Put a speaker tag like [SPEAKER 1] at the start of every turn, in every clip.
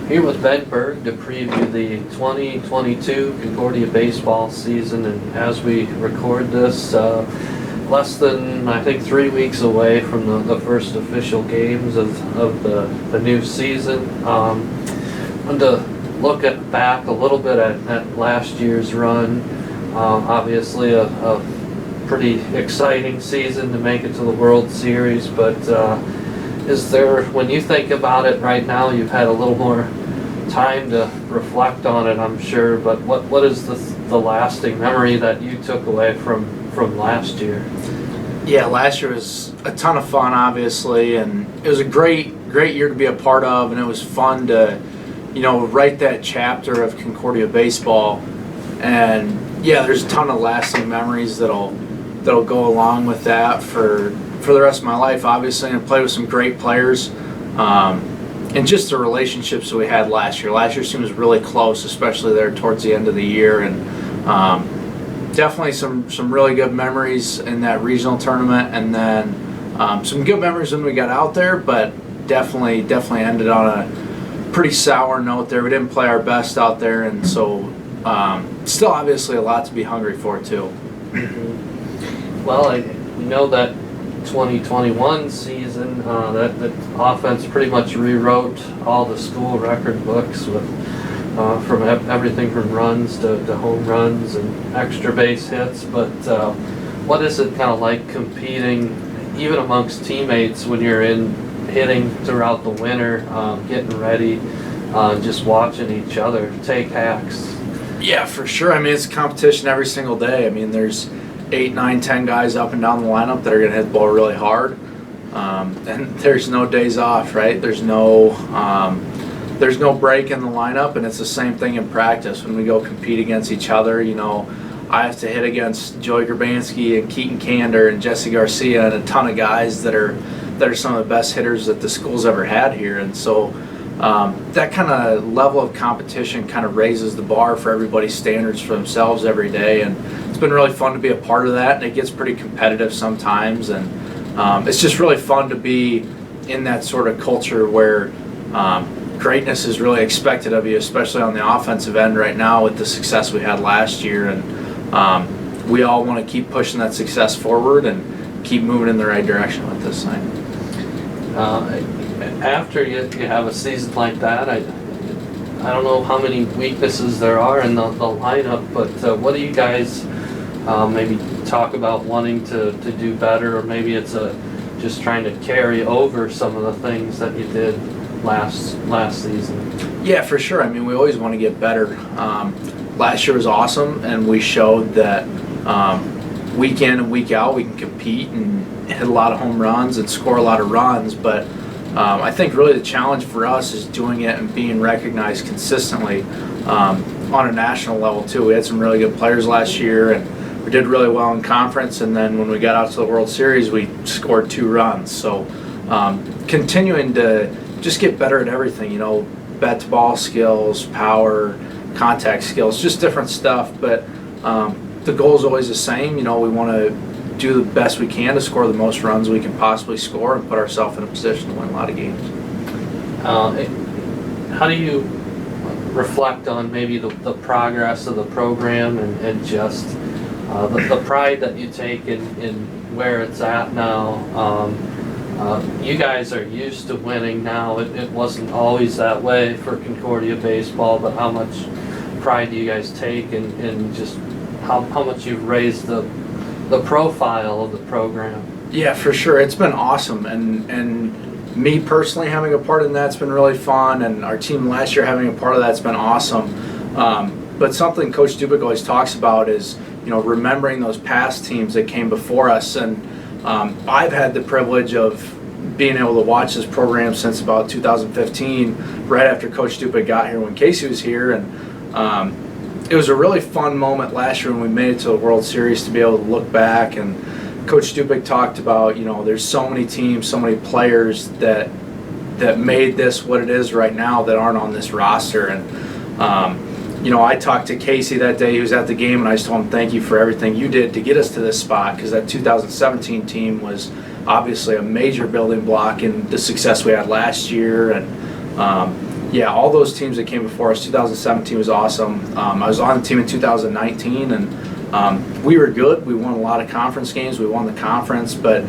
[SPEAKER 1] Here with Ben Berg to preview the 2022 Concordia Baseball season, and as we record this, less than, I think, 3 weeks away from the first official games of the new season. Wanted to look back a little bit at last year's run. Obviously a pretty exciting season to make it to the World Series, but is there, when you think about it right now, you've had a little more time to reflect on it, I'm sure, but what is the lasting memory that you took away from last year?
[SPEAKER 2] Yeah, last year was a ton of fun, obviously, and it was a great year to be a part of, and it was fun to, write that chapter of Concordia Baseball. And yeah, there's a ton of lasting memories that'll go along with that for the rest of my life, obviously. And I played with some great players, and just the relationships that we had last year. Last year seems really close, especially there towards the end of the year, and definitely some really good memories in that regional tournament, and then some good memories when we got out there, but definitely ended on a pretty sour note there. We didn't play our best out there, and so still obviously a lot to be hungry for too.
[SPEAKER 1] Well, I know that 2021 season, that offense pretty much rewrote all the school record books with from everything from runs to home runs and extra base hits. But what is it kind of like competing, even amongst teammates, when you're hitting throughout the winter, getting ready, just watching each other take hacks?
[SPEAKER 2] Yeah, for sure. I mean, it's a competition every single day. I mean, there's 8, 9, 10 guys up and down the lineup that are going to hit the ball really hard, and there's no days off, right? There's no break in the lineup, and it's the same thing in practice when we go compete against each other. I have to hit against Joey Grabansky and Keaton Kander and Jesse Garcia and a ton of guys that are some of the best hitters that the school's ever had here, and so that kind of level of competition kind of raises the bar for everybody's standards for themselves every day, and it's been really fun to be a part of that. And it gets pretty competitive sometimes, and it's just really fun to be in that sort of culture where greatness is really expected of you, especially on the offensive end right now with the success we had last year, and we all want to keep pushing that success forward and keep moving in the right direction with this thing.
[SPEAKER 1] After you have a season like that, I don't know how many weaknesses there are in the lineup, but what do you guys maybe talk about wanting to do better, or maybe it's just trying to carry over some of the things that you did last season?
[SPEAKER 2] Yeah, for sure. I mean, we always want to get better. Last year was awesome, and we showed that week in and week out we can compete and hit a lot of home runs and score a lot of runs, but I think really the challenge for us is doing it and being recognized consistently on a national level too. We had some really good players last year, and we did really well in conference, and then when we got out to the World Series we scored 2 runs. So continuing to just get better at everything, bat to ball skills, power, contact skills, just different stuff, but the goal is always the same. We want to do the best we can to score the most runs we can possibly score and put ourselves in a position to win a lot of games.
[SPEAKER 1] How do you reflect on maybe the progress of the program and just the pride that you take in where it's at now? You guys are used to winning now. It wasn't always that way for Concordia Baseball, but how much pride do you guys take in just how much you've raised the profile of the program?
[SPEAKER 2] Yeah, for sure. It's been awesome, and me personally having a part in that's been really fun, and our team last year having a part of that's been awesome. But something Coach Dubik always talks about is remembering those past teams that came before us, and I've had the privilege of being able to watch this program since about 2015, right after Coach Dubik got here when Casey was here, and it was a really fun moment last year when we made it to the World Series to be able to look back. And Coach Dubik talked about, there's so many teams, so many players that made this what it is right now that aren't on this roster. And I talked to Casey that day. He was at the game, and I just told him, thank you for everything you did to get us to this spot, because that 2017 team was obviously a major building block in the success we had last year. And Yeah, all those teams that came before us. 2017 was awesome. I was on the team in 2019, and we were good. We won a lot of conference games. We won the conference, but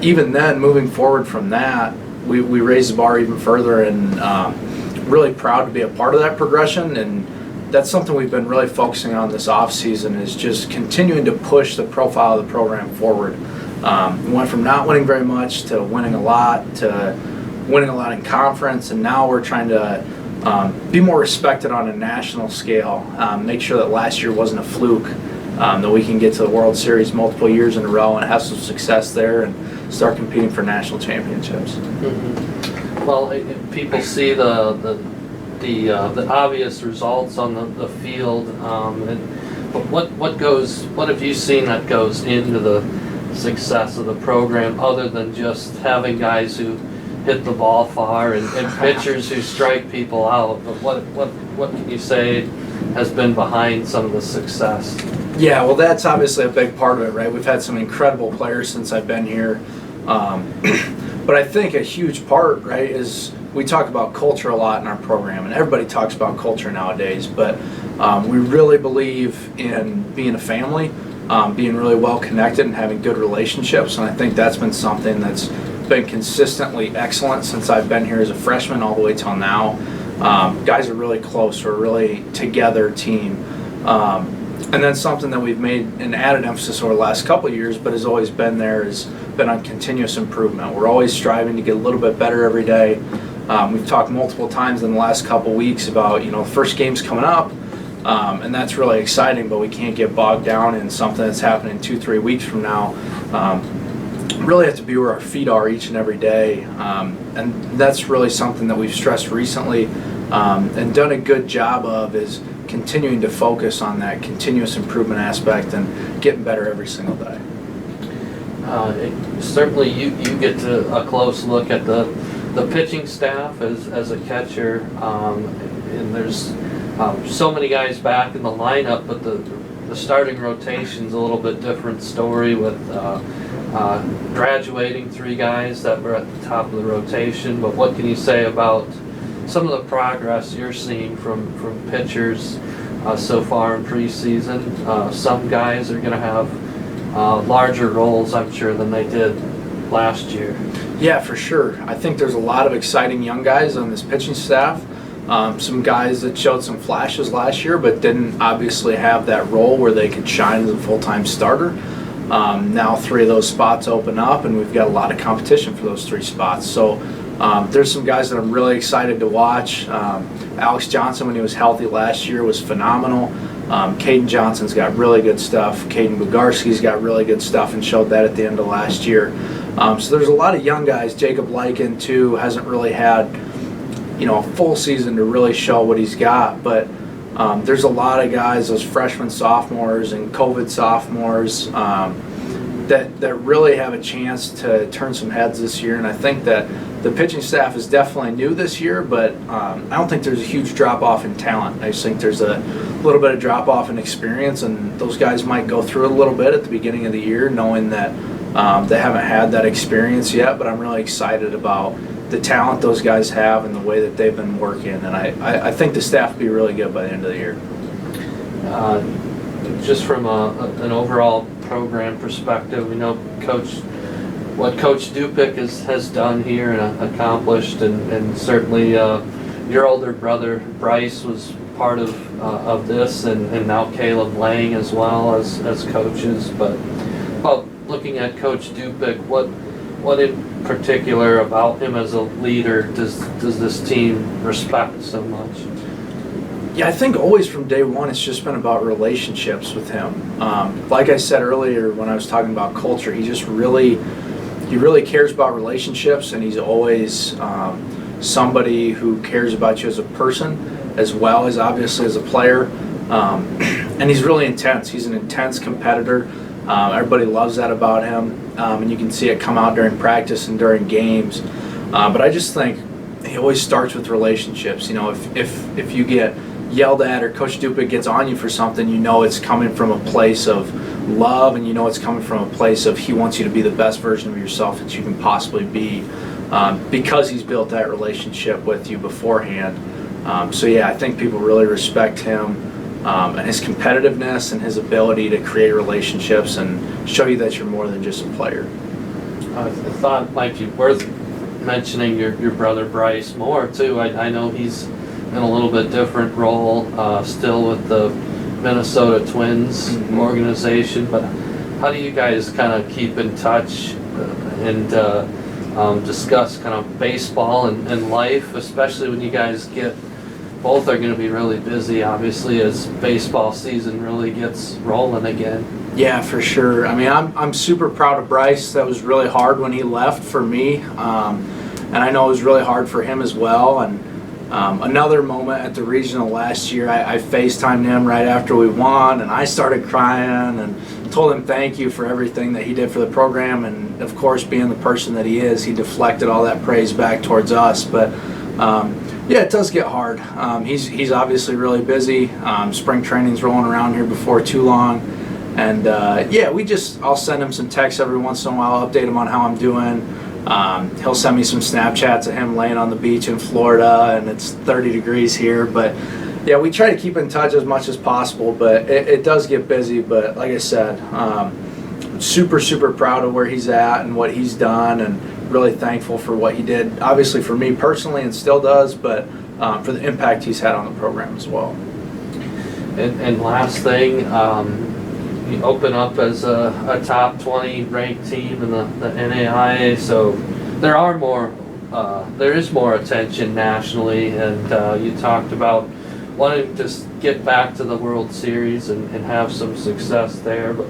[SPEAKER 2] even then, moving forward from that, we raised the bar even further, and really proud to be a part of that progression. And that's something we've been really focusing on this off season, is just continuing to push the profile of the program forward. We went from not winning very much to winning a lot to winning a lot in conference, and now we're trying to be more respected on a national scale. Make sure that last year wasn't a fluke, that we can get to the World Series multiple years in a row and have some success there and start competing for national championships.
[SPEAKER 1] Mm-hmm. Well, people see the obvious results on the field, but what have you seen that goes into the success of the program, other than just having guys who hit the ball far and pitchers who strike people out? But what can you say has been behind some of the success?
[SPEAKER 2] Yeah, well, that's obviously a big part of it, right? We've had some incredible players since I've been here. But I think a huge part, right, is we talk about culture a lot in our program, and everybody talks about culture nowadays, but we really believe in being a family, being really well connected and having good relationships, and I think that's been something that's been consistently excellent since I've been here as a freshman all the way till now. Guys are really close. We're a really together team. And then something that we've made an added emphasis over the last couple of years, but has always been there, has been on continuous improvement. We're always striving to get a little bit better every day. We've talked multiple times in the last couple of weeks about, the first game's coming up, and that's really exciting, but we can't get bogged down in something that's happening 2-3 weeks from now. Really have to be where our feet are each and every day, and that's really something that we've stressed recently and done a good job of, is continuing to focus on that continuous improvement aspect and getting better every single day.
[SPEAKER 1] Certainly you get a close look at the pitching staff as a catcher, and there's so many guys back in the lineup, but the starting rotation's a little bit different story, with graduating 3 guys that were at the top of the rotation. But what can you say about some of the progress you're seeing from pitchers so far in preseason? Some guys are going to have larger roles, I'm sure, than they did last year.
[SPEAKER 2] Yeah, for sure. I think there's a lot of exciting young guys on this pitching staff. Some guys that showed some flashes last year, but didn't obviously have that role where they could shine as a full-time starter. Now 3 of those spots open up, and we've got a lot of competition for those 3 spots. So there's some guys that I'm really excited to watch. Alex Johnson, when he was healthy last year, was phenomenal. Caden Johnson's got really good stuff. Caden Bugarski's got really good stuff and showed that at the end of last year. So there's a lot of young guys. Jacob Lycan, too, hasn't really had a full season to really show what he's got, but there's a lot of guys, those freshmen, sophomores, and COVID sophomores, that really have a chance to turn some heads this year. And I think that the pitching staff is definitely new this year, but I don't think there's a huge drop-off in talent. I just think there's a little bit of drop-off in experience, and those guys might go through it a little bit at the beginning of the year, knowing that they haven't had that experience yet. But I'm really excited about the talent those guys have and the way that they've been working, and I think the staff will be really good by the end of the year.
[SPEAKER 1] Just from an overall program perspective, we know what Coach Dupick has done here and accomplished, and certainly your older brother Bryce was part of this, and now Caleb Lang as well as coaches. But looking at Coach Dupick, what in particular about him as a leader does this team respect so much?
[SPEAKER 2] Yeah, I think always from day one it's just been about relationships with him. Like I said earlier when I was talking about culture, he really cares about relationships, and he's always somebody who cares about you as a person as well as obviously as a player. And he's really intense. He's an intense competitor. Everybody loves that about him, and you can see it come out during practice and during games. But I just think he always starts with relationships. If you get yelled at or Coach Dupick gets on you for something, it's coming from a place of love, and it's coming from a place of he wants you to be the best version of yourself that you can possibly be. because he's built that relationship with you beforehand. So yeah, I think people really respect him and his competitiveness and his ability to create relationships and show you that you're more than just a player.
[SPEAKER 1] I thought it might be worth mentioning your brother Bryce more too. I know he's in a little bit different role still with the Minnesota Twins organization, but how do you guys kind of keep in touch and discuss kind of baseball and life, especially when you guys both are going to be really busy, obviously, as baseball season really gets rolling again?
[SPEAKER 2] Yeah, for sure. I mean, I'm super proud of Bryce. That was really hard when he left for me, and I know it was really hard for him as well. And another moment at the regional last year, I FaceTimed him right after we won, and I started crying and told him thank you for everything that he did for the program. And of course, being the person that he is, he deflected all that praise back towards us. But yeah, it does get hard. He's obviously really busy. Spring training's rolling around here before too long. And yeah, I'll send him some texts every once in a while, update him on how I'm doing. He'll send me some Snapchats of him laying on the beach in Florida, and it's 30 degrees here. But yeah, we try to keep in touch as much as possible, but it does get busy. But like I said, super, super proud of where he's at and what he's done, and really thankful for what he did, obviously for me personally and still does, but for the impact he's had on the program as well.
[SPEAKER 1] And last thing, you open up as a top 20 ranked team in the NAIA, so there is more attention nationally, and you talked about wanting to get back to the World Series and have some success there, but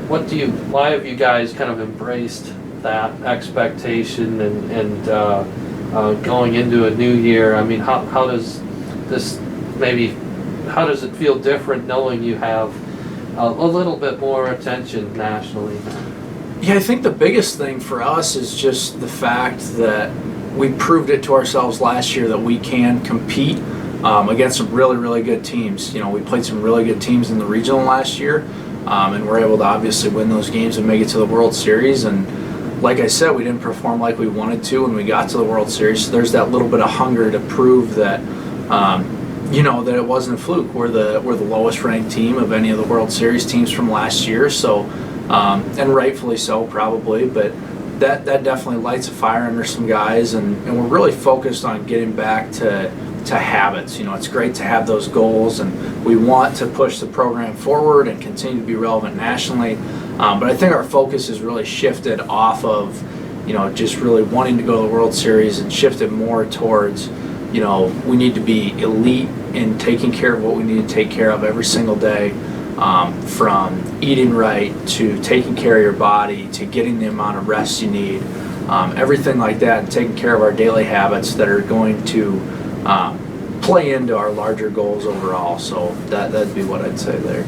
[SPEAKER 1] why have you guys kind of embraced that expectation and going into a new year? I mean, how does it feel different knowing you have a little bit more attention nationally?
[SPEAKER 2] Yeah, I think the biggest thing for us is just the fact that we proved it to ourselves last year that we can compete against some really, really good teams. You know, we played some really good teams in the regional last year, and we're able to obviously win those games and make it to the World Series. And like I said, we didn't perform like we wanted to when we got to the World Series. So there's that little bit of hunger to prove that, that it wasn't a fluke. We're the lowest ranked team of any of the World Series teams from last year. So, and rightfully so, probably. But that definitely lights a fire under some guys, and we're really focused on getting back to habits. You know, it's great to have those goals, and we want to push the program forward and continue to be relevant nationally. But I think our focus has really shifted off of, just really wanting to go to the World Series and shifted more towards, we need to be elite in taking care of what we need to take care of every single day, from eating right to taking care of your body to getting the amount of rest you need, everything like that, and taking care of our daily habits that are going to play into our larger goals overall. So that'd be what I'd say there.